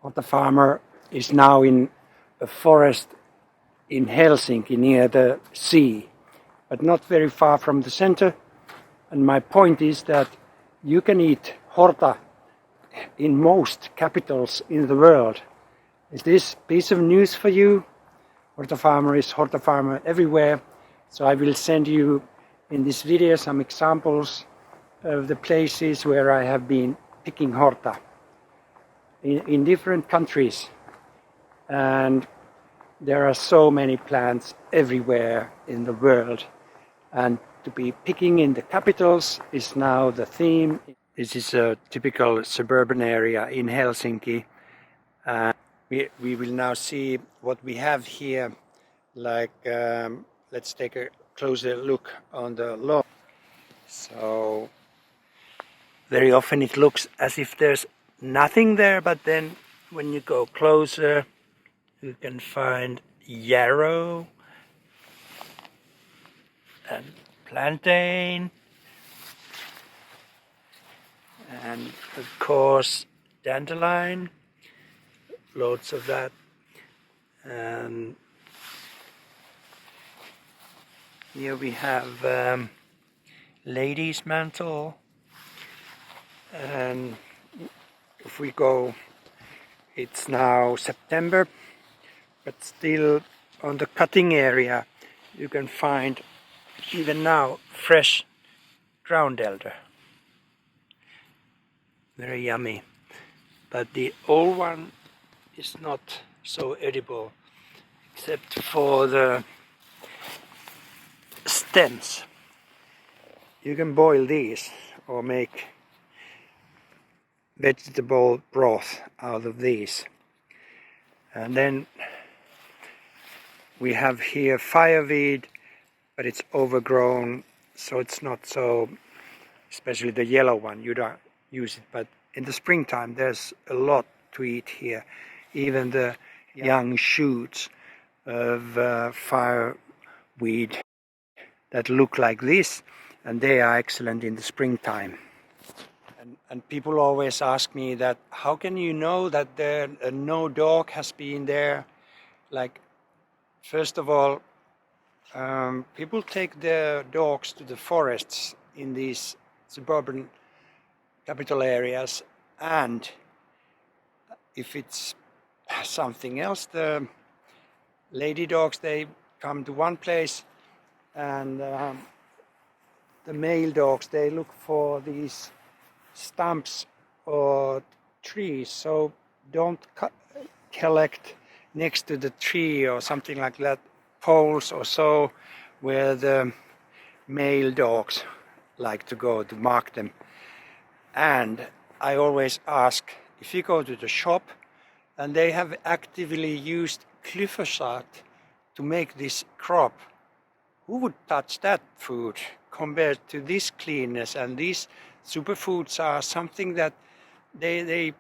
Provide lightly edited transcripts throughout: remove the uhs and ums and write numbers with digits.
Hortafarmer is now in a forest in Helsinki near the sea, but not very far from the center. And my point is that you can eat horta in most capitals in the world. Is this piece of news for you? Hortafarmer is Hortafarmer everywhere. So I will send you in this video some examples of the places where I have been picking horta in different countries. And there are so many plants everywhere in the world. And to be picking in the capitals is now the theme. This is a typical suburban area in Helsinki. We will now see what we have here. Let's take a closer look on the lawn. So very often it looks as if there's nothing there, but then when you go closer you can find yarrow and plantain and of course dandelion, loads of that, and here we have lady's mantle. And if we go, it's now September, but still on the cutting area you can find even now fresh ground elder. Very yummy, but the old one is not so edible except for the stems. You can boil these or make vegetable broth out of these. And then we have here fireweed, but it's overgrown, so it's not so, especially the yellow one, you don't use it. But in the springtime there's a lot to eat here, even the young shoots of fireweed that look like this, and they are excellent in the springtime. And people always ask me that, how can you know that no dog has been there? Like, first of all, people take their dogs to the forests in these suburban capital areas, and if it's something else, the lady dogs, they come to one place, and the male dogs, they look for these stumps or trees, so don't collect next to the tree or something like that, poles or so, where the male dogs like to go to mark them. And I always ask, if you go to the shop and they have actively used glyphosate to make this crop, who would touch that food compared to this cleanness? And these superfoods are something that they're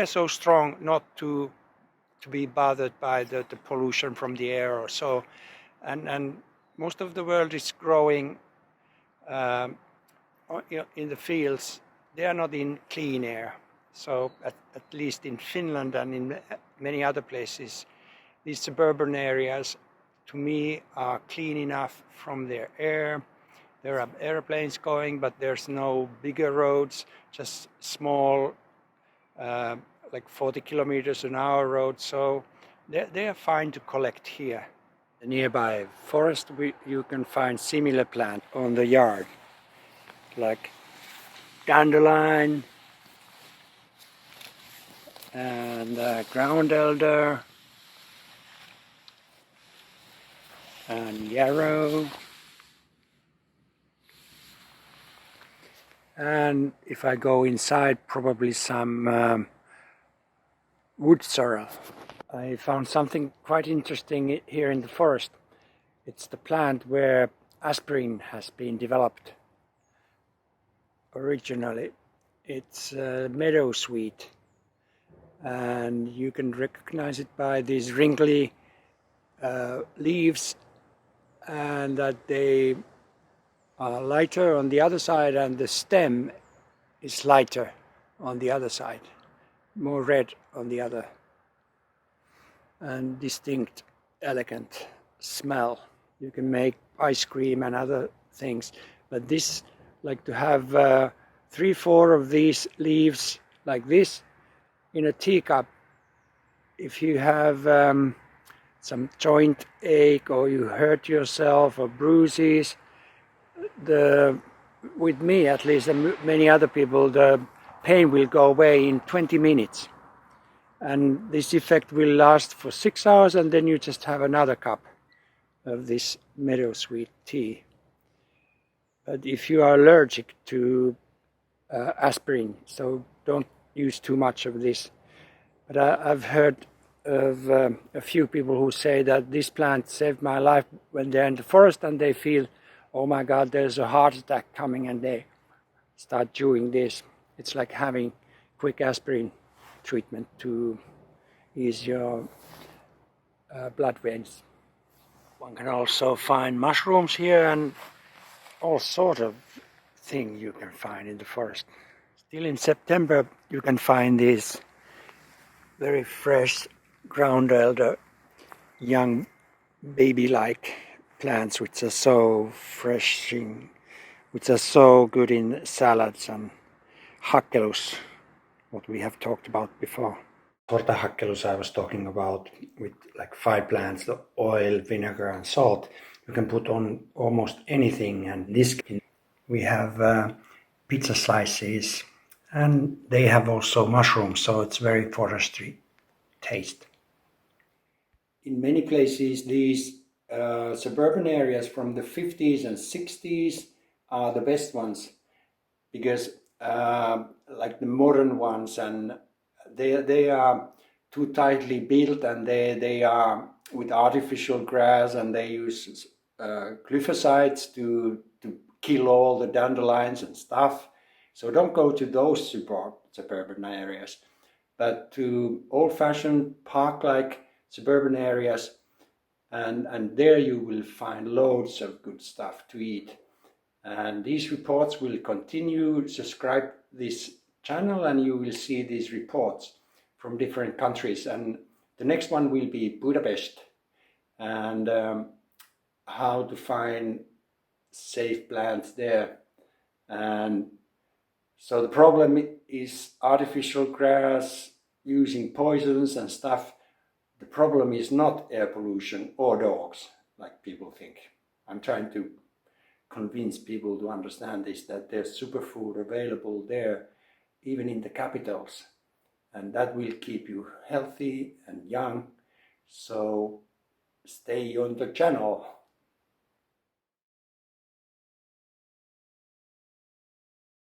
so strong not to be bothered by the pollution from the air or so. And most of the world is growing in the fields. They are not in clean air. So at least in Finland and in many other places, these suburban areas, to me, are clean enough from their air. There are airplanes going, but there's no bigger roads, just small, like 40 kilometers an hour roads. So they are fine to collect here. The nearby forest, you can find similar plant on the yard, like dandelion and ground elder and yarrow. And if I go inside, probably some wood sorrel. I found something quite interesting here in the forest. It's the plant where aspirin has been developed originally. It's meadowsweet, and you can recognize it by these wrinkly leaves, and that they are lighter on the other side, and the stem is lighter on the other side. more red on the other, and distinct, elegant smell. You can make ice cream and other things, but this, like to have 3-4 of these leaves like this in a teacup. If you have some joint ache or you hurt yourself or bruises, with me at least and many other people, the pain will go away in 20 minutes. And this effect will last for 6 hours, and then you just have another cup of this meadowsweet tea. But if you are allergic to aspirin, so don't use too much of this. But I've heard of a few people who say that this plant saved my life when they're in the forest and they feel, oh my God, there's a heart attack coming, and they start chewing this. It's like having quick aspirin treatment to ease your blood veins. One can also find mushrooms here and all sort of thing you can find in the forest. Still in September you can find these very fresh ground elder, young baby-like plants which are so refreshing, which are so good in salads, and hakkelus, what we have talked about before. Hortahakkelus I was talking about, with like 5 plants, the oil, vinegar and salt. You can put on almost anything, and this we have pizza slices, and they have also mushrooms, so it's very forestry taste. In many places these suburban areas from the 50s and 60s are the best ones, because like the modern ones, and they are too tightly built, and they are with artificial grass, and they use glyphosides to kill all the dandelions and stuff. So don't go to those suburban areas, but to old-fashioned park-like suburban areas, and there you will find loads of good stuff to eat. And these reports will continue. Subscribe this channel and you will see these reports from different countries, and the next one will be Budapest, and how to find safe plants there. And so the problem is artificial grass, using poisons and stuff. The problem is not air pollution or dogs, like people think. I'm trying to convince people to understand this, that there's superfood available there, even in the capitals, and that will keep you healthy and young. So stay on the channel.